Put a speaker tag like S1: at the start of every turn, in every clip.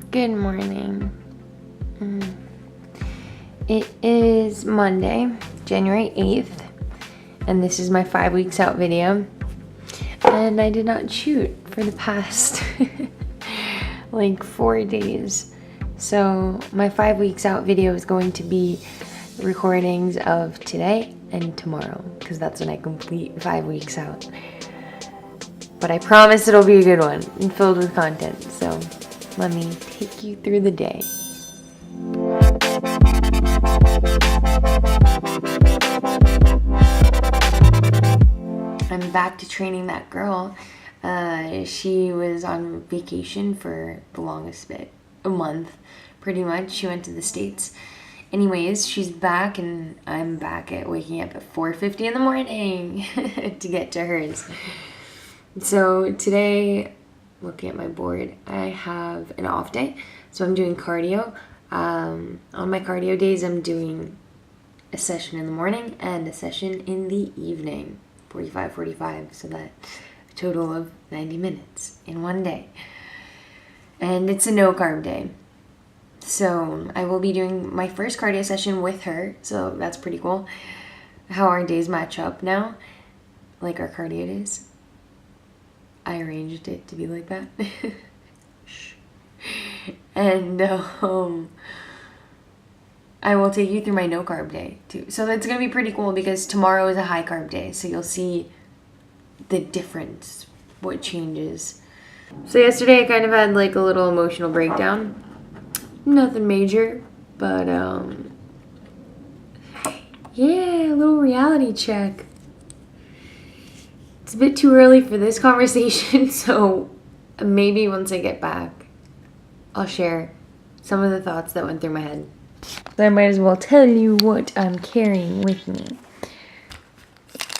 S1: Good morning. It is Monday, January 8th, and this is my 5 weeks out video. And I did not shoot for the past like 4 days. So my 5 weeks out video is going to be recordings of today and tomorrow, because that's when I complete 5 weeks out. But I promise it'll be a good one and filled with content. So let me take you through the day. I'm back to training that girl. She was on vacation for the longest bit, a month, pretty much. She went to the States. Anyways, she's back, and I'm back at waking up at 4:50 in the morning to get to hers. So today, looking at my board, I have an off day, so I'm doing cardio. On my cardio days, I'm doing a session in the morning and a session in the evening, 45, so that a total of 90 minutes in one day. And it's a no carb day. So I will be doing my first cardio session with her, so that's pretty cool. How our days match up now, like our cardio days. I arranged it to be like that. And I will take you through my no carb day too. So that's gonna be pretty cool because tomorrow is a high carb day, so you'll see the difference, what changes. So yesterday I kind of had like a little emotional breakdown. Nothing major, but yeah, a little reality check. It's a bit too early for this conversation, so maybe once I get back, I'll share some of the thoughts that went through my head. So I might as well tell you what I'm carrying with me.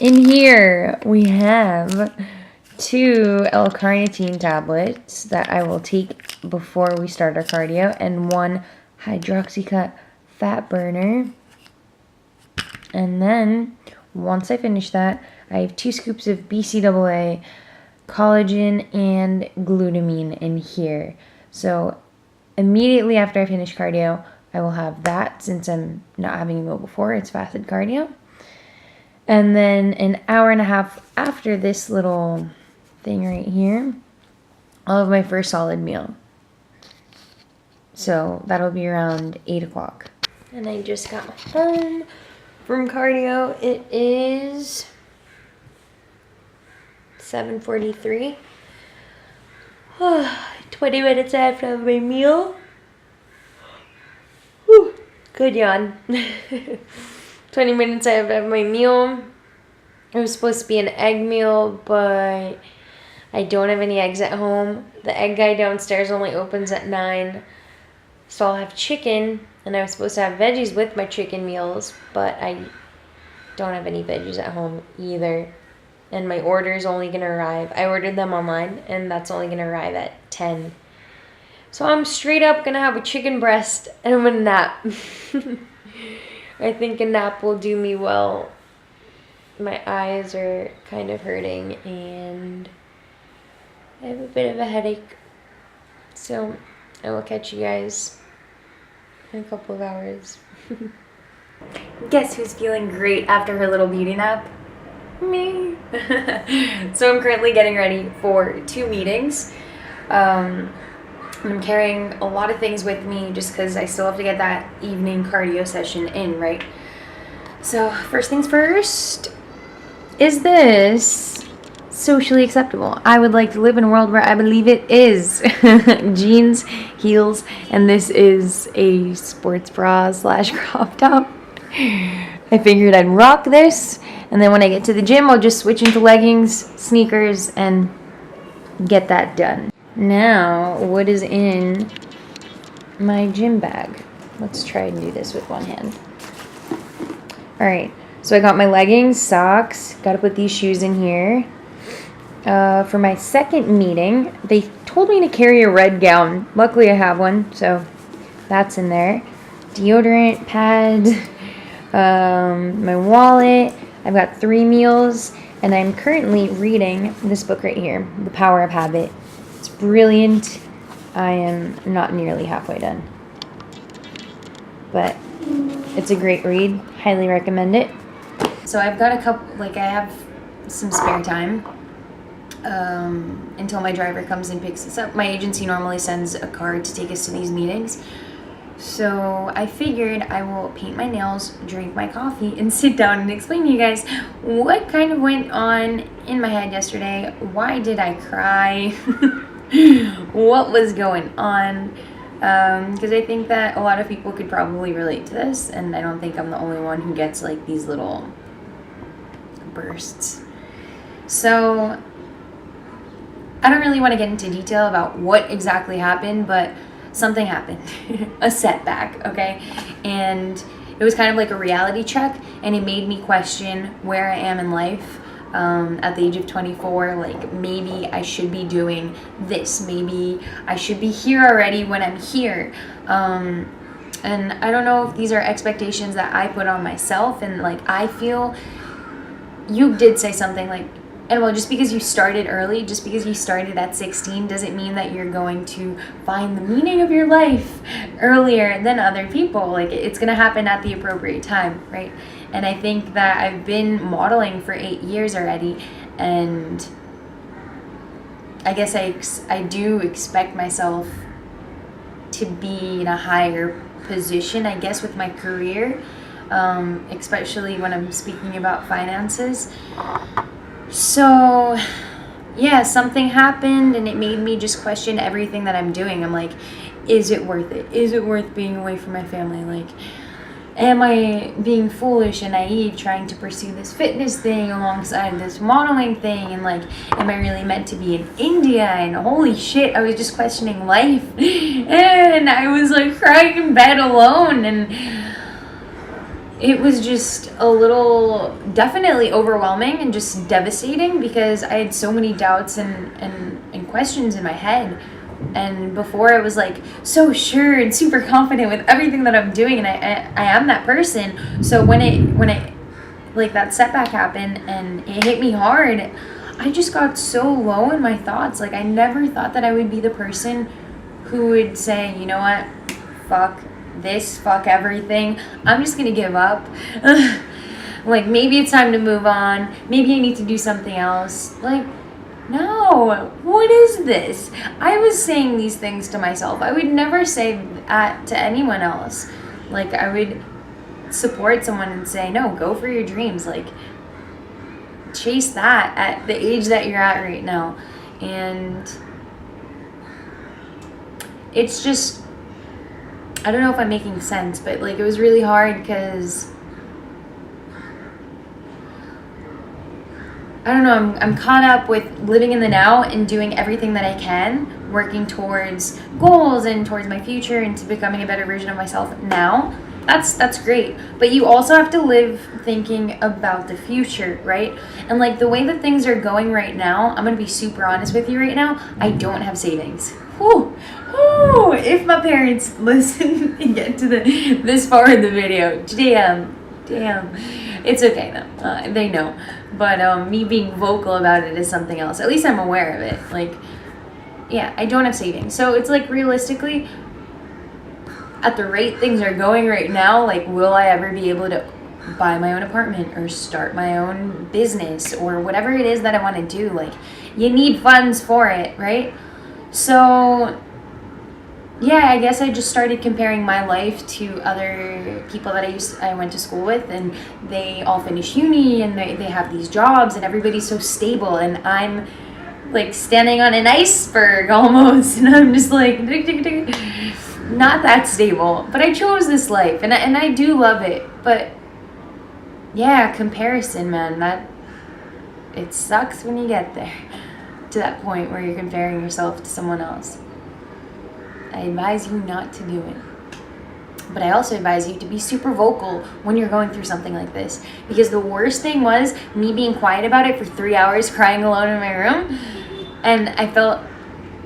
S1: In here, we have 2 L-carnitine tablets that I will take before we start our cardio, and 1 hydroxycut fat burner. And then, once I finish that, I have 2 scoops of BCAA, collagen, and glutamine in here. So immediately after I finish cardio, I will have that, since I'm not having a meal before. It's fasted cardio. And then an hour and a half after this little thing right here, I'll have my first solid meal. So that'll be around 8 o'clock. And I just got home from cardio. It is 7:43. 20 minutes after my meal. Whew, good yawn. 20 minutes after my meal. It was supposed to be an egg meal, but I don't have any eggs at home. The egg guy downstairs only opens at 9. So I'll have chicken, and I was supposed to have veggies with my chicken meals, but I don't have any veggies at home either. And my order is only going to arrive. I ordered them online, and that's only going to arrive at 10. So I'm straight up going to have a chicken breast, and I'm going to nap. I think a nap will do me well. My eyes are kind of hurting, and I have a bit of a headache. So I will catch you guys in a couple of hours. Guess who's feeling great after her little beauty nap? Me. So I'm currently getting ready for 2 meetings. I'm carrying a lot of things with me just because I still have to get that evening cardio session in, right? So first things first, is this socially acceptable? I would like to live in a world where I believe it is. Jeans, heels, and this is a sports bra / crop top. I figured I'd rock this, and then when I get to the gym, I'll just switch into leggings, sneakers, and get that done. Now, what is in my gym bag? Let's try and do this with one hand. Alright, so I got my leggings, socks, gotta put these shoes in here. For my second meeting, they told me to carry a red gown. Luckily I have one, so that's in there. Deodorant, pads, my wallet. I've got 3 meals, and I'm currently reading this book right here, The Power of Habit. It's brilliant. I am not nearly halfway done. But it's a great read. Highly recommend it. So I've got a couple, like I have some spare time until my driver comes and picks us up. My agency normally sends a car to take us to these meetings. So I figured I will paint my nails, drink my coffee, and sit down and explain to you guys what kind of went on in my head yesterday. Why did I cry? What was going on? Because I think that a lot of people could probably relate to this, and I don't think I'm the only one who gets like these little bursts. So I don't really want to get into detail about what exactly happened, but something happened. A setback, okay? And it was kind of like a reality check, and it made me question where I am in life. At the age of 24, like maybe I should be doing this, maybe I should be here already when I'm here. And I don't know if these are expectations that I put on myself, and like I feel you did say something like, and well, just because you started early, just because you started at 16 doesn't mean that you're going to find the meaning of your life earlier than other people. Like it's going to happen at the appropriate time, right? And I think that I've been modeling for 8 years already, and I guess I do expect myself to be in a higher position, I guess, with my career, especially when I'm speaking about finances. So yeah, something happened and it made me just question everything that I'm doing. I'm like, is it worth it? Is it worth being away from my family? Like, am I being foolish and naive trying to pursue this fitness thing alongside this modeling thing? And like, am I really meant to be in India? And holy shit, I was just questioning life. And I was like crying in bed alone, and it was just a little, definitely overwhelming and just devastating, because I had so many doubts and questions in my head. And before I was like so sure and super confident with everything that I'm doing, and I am that person. So when it like that setback happened and it hit me hard, I just got so low in my thoughts. Like I never thought that I would be the person who would say, you know what, fuck this, fuck everything, I'm just gonna give up. Like maybe it's time to move on, maybe I need to do something else. Like, no, what is this? I was saying these things to myself. I would never say that to anyone else. Like I would support someone and say, no, go for your dreams, like chase that at the age that you're at right now. And it's just, I don't know if I'm making sense, but like it was really hard because I don't know, I'm caught up with living in the now and doing everything that I can, working towards goals and towards my future and to becoming a better version of myself now. That's great, but you also have to live thinking about the future, right? And like the way that things are going right now, I'm gonna be super honest with you right now, I don't have savings. Whew. If my parents listen and get to this far in the video, damn, it's okay though. They know, but me being vocal about it is something else. At least I'm aware of it. Like, yeah, I don't have savings, so it's like realistically, at the rate things are going right now, like, will I ever be able to buy my own apartment or start my own business or whatever it is that I want to do? Like, you need funds for it, right? So yeah, I guess I just started comparing my life to other people that I went to school with, and they all finished uni and they have these jobs and everybody's so stable, and I'm like standing on an iceberg almost, and I'm just like not that stable. But I chose this life and I do love it. But yeah, comparison, man, that it sucks when you get there to that point where you're comparing yourself to someone else. I advise you not to do it. But I also advise you to be super vocal when you're going through something like this. Because the worst thing was me being quiet about it for 3 hours, crying alone in my room. And I felt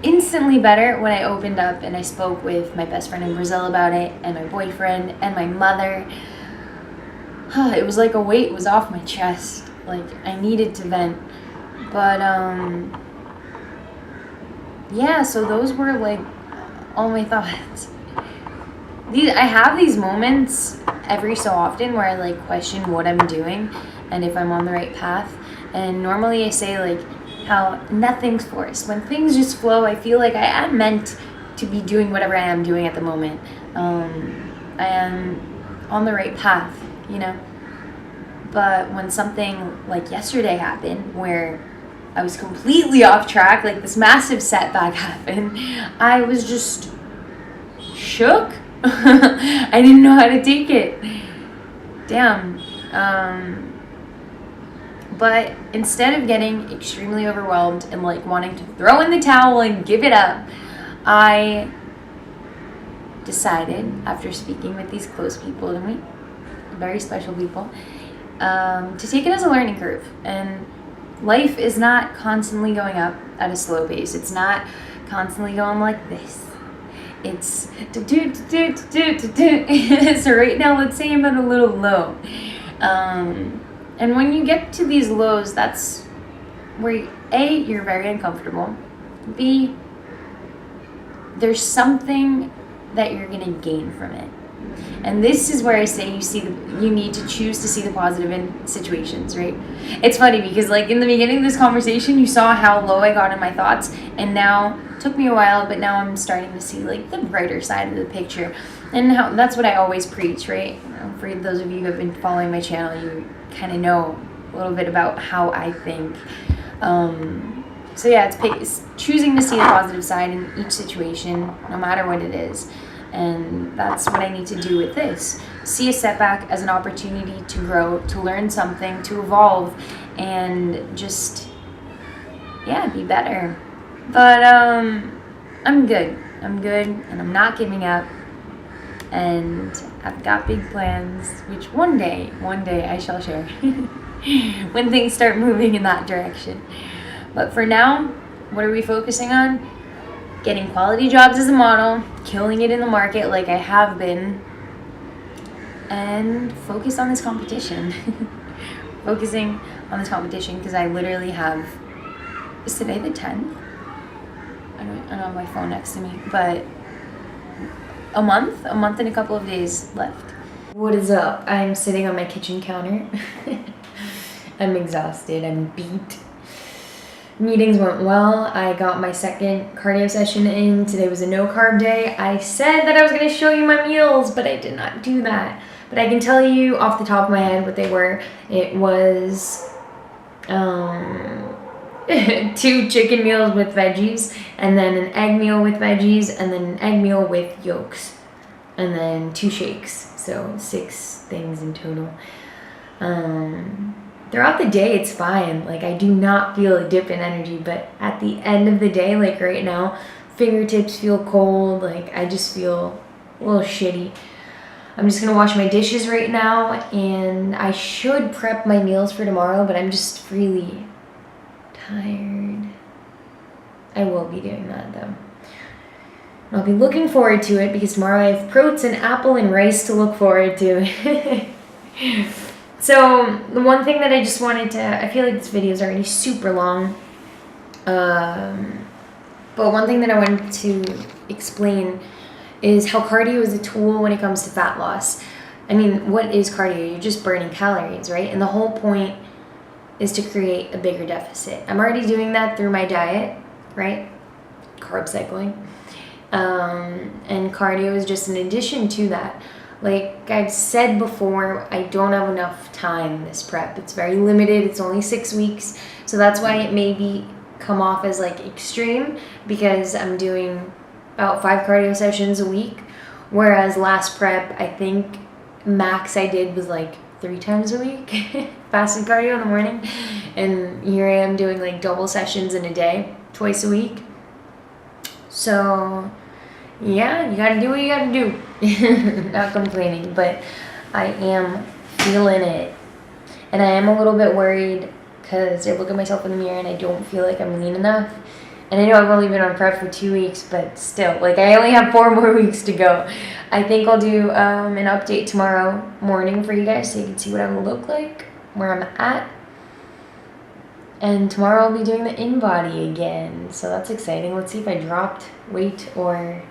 S1: instantly better when I opened up and I spoke with my best friend in Brazil about it, and my boyfriend, and my mother. It was like a weight was off my chest. Like, I needed to vent. But, yeah, so those were like all my thoughts. I have these moments every so often where I like question what I'm doing and if I'm on the right path. And normally I say like how nothing's forced. When things just flow, I feel like I am meant to be doing whatever I am doing at the moment. I am on the right path, you know. But when something like yesterday happened where I was completely off track, like this massive setback happened, I was just shook. I didn't know how to take it. Damn. But instead of getting extremely overwhelmed and like wanting to throw in the towel and give it up, I decided, after speaking with these close people to me, very special people, to take it as a learning curve. And life is not constantly going up at a slow pace. It's not constantly going like this. It's so right now, let's say I'm at a little low. And when you get to these lows, that's where A, you're very uncomfortable. B, there's something that you're gonna gain from it. And this is where I say you need to choose to see the positive in situations, right? It's funny because like in the beginning of this conversation, you saw how low I got in my thoughts, and now it took me a while, but now I'm starting to see like the brighter side of the picture. And how that's what I always preach, right? For those of you who have been following my channel, you kind of know a little bit about how I think. So yeah, it's choosing to see the positive side in each situation, no matter what it is. And that's what I need to do with this. See a setback as an opportunity to grow, to learn something, to evolve, and just, yeah, be better. But I'm good, and I'm not giving up. And I've got big plans, which one day I shall share when things start moving in that direction. But for now, what are we focusing on? Getting quality jobs as a model, killing it in the market like I have been, and focus on this competition. Focusing on this competition because I literally have, is today the 10th? I don't have my phone next to me, but a month and a couple of days left. What is up? I'm sitting on my kitchen counter. I'm exhausted, I'm beat. Meetings went well. I got my second cardio session in. Today was a no carb day. I said that I was going to show you my meals, but I did not do that. But I can tell you off the top of my head what they were. It was 2 chicken meals with veggies, and then an egg meal with veggies, and then an egg meal with yolks, and then 2 shakes. So 6 things in total. Throughout the day, it's fine. Like, I do not feel a dip in energy, but at the end of the day, like right now, fingertips feel cold. Like, I just feel a little shitty. I'm just gonna wash my dishes right now, and I should prep my meals for tomorrow, but I'm just really tired. I will be doing that though. I'll be looking forward to it because tomorrow I have protein, and apple, and rice to look forward to. So the one thing that I just wanted to, I feel like this video is already super long, but one thing that I wanted to explain is how cardio is a tool when it comes to fat loss. I mean, what is cardio? You're just burning calories, right? And the whole point is to create a bigger deficit. I'm already doing that through my diet, right? Carb cycling. And cardio is just an addition to that. Like I've said before, I don't have enough time this prep. It's very limited. It's only 6 weeks. So that's why it may come off as like extreme, because I'm doing about 5 cardio sessions a week. Whereas last prep, I think max I did was like 3 times a week. Fasted cardio in the morning. And here I am doing like double sessions in a day, twice a week. So yeah, you gotta do what you gotta do. Not complaining, but I am feeling it. And I am a little bit worried because I look at myself in the mirror and I don't feel like I'm lean enough. And I know I've only been on prep for 2 weeks, but still, like I only have 4 more weeks to go. I think I'll do an update tomorrow morning for you guys so you can see what I will look like, where I'm at. And tomorrow I'll be doing the in-body again, so that's exciting. Let's see if I dropped weight or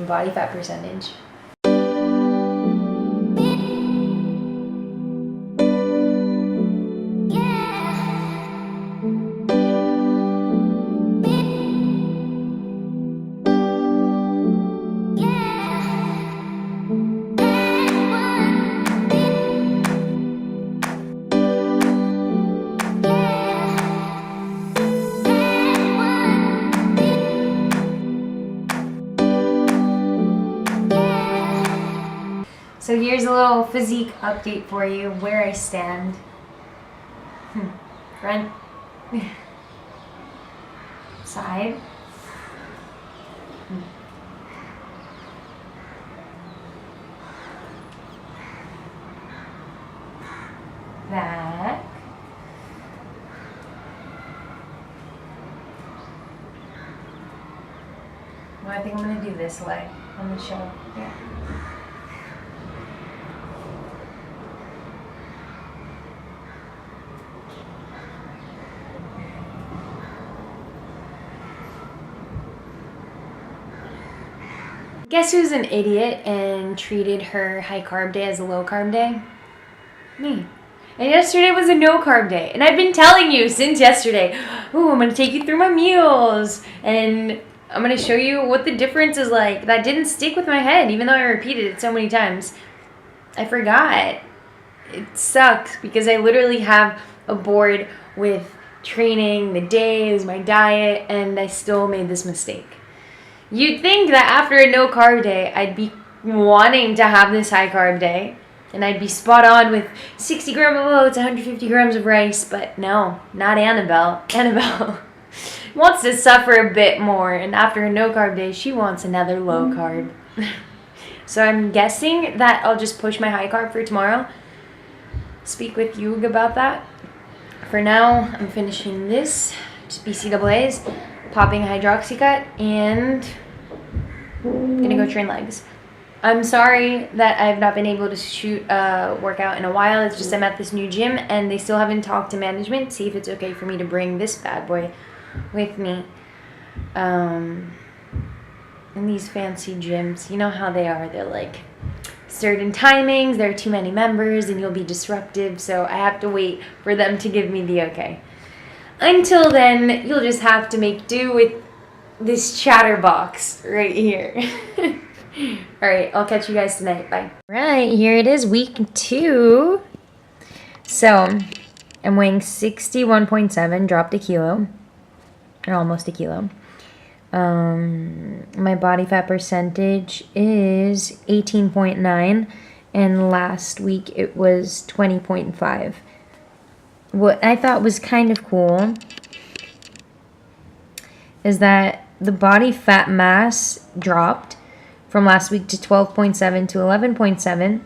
S1: body fat percentage. So here's a little physique update for you, where I stand. Front, side, back, well, I think I'm gonna do this leg on the show. Yeah. Guess who's an idiot and treated her high carb day as a low carb day? Me. And yesterday was a no carb day. And I've been telling you since yesterday, ooh, I'm going to take you through my meals. And I'm going to show you what the difference is like. That didn't stick with my head, even though I repeated it so many times. I forgot. It sucks because I literally have a board with training, the days, my diet, and I still made this mistake. You'd think that after a no carb day, I'd be wanting to have this high carb day and I'd be spot on with 60 grams of oats, 150 grams of rice, but no, not Annabelle. Annabelle wants to suffer a bit more, and after a no carb day, she wants another low carb. So I'm guessing that I'll just push my high carb for tomorrow. Speak with Yug about that. For now, I'm finishing this, just BCAAs, popping hydroxycut, and gonna go train legs. I'm sorry that I've not been able to shoot a workout in a while. It's just I'm at this new gym and they still haven't talked to management, see if it's okay for me to bring this bad boy with me. In these fancy gyms, you know how they are. They're like certain timings, there are too many members and you'll be disruptive, so I have to wait for them to give me the okay. Until then, you'll just have to make do with this chatterbox right here. Alright, I'll catch you guys tonight. Bye. Right, here it is, week 2. So, I'm weighing 61.7, dropped a kilo. Or almost a kilo. My body fat percentage is 18.9. And last week it was 20.5. What I thought was kind of cool is that the body fat mass dropped from last week to 12.7 to 11.7,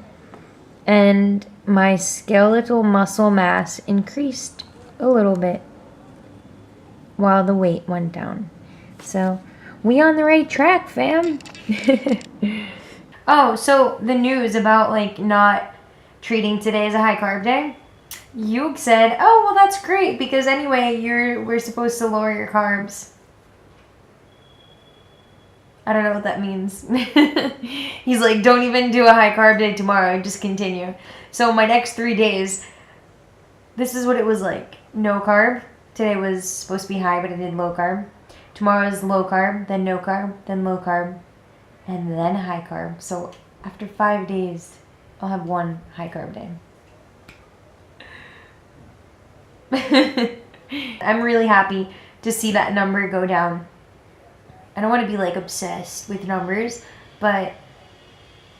S1: and my skeletal muscle mass increased a little bit while the weight went down. So we on the right track, fam. Oh, so the news about like not treating today as a high carb day. Yug said, "Oh, well, that's great because anyway, we're supposed to lower your carbs." I don't know what that means. He's like, "Don't even do a high carb day tomorrow. Just continue." So my next 3 days, this is what it was like: no carb. Today was supposed to be high, but I did low carb. Tomorrow is low carb, then no carb, then low carb, and then high carb. So after 5 days, I'll have one high carb day. I'm really happy to see that number go down. I don't want to be like obsessed with numbers, but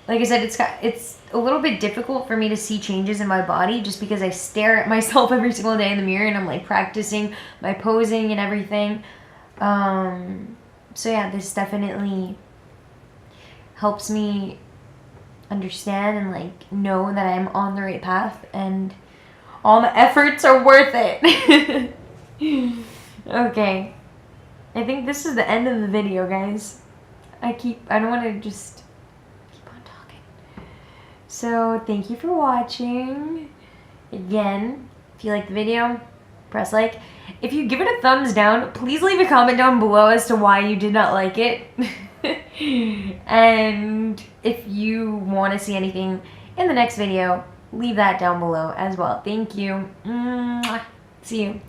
S1: like I said, it's a little bit difficult for me to see changes in my body just because I stare at myself every single day in the mirror and I'm like practicing my posing and everything. So yeah, this definitely helps me understand and like know that I'm on the right path and all my efforts are worth it. Okay. I think this is the end of the video, guys. I don't want to just keep on talking. So, thank you for watching. Again, if you like the video, press like. If you give it a thumbs down, please leave a comment down below as to why you did not like it. And if you want to see anything in the next video, leave that down below as well. Thank you. Mwah. See you.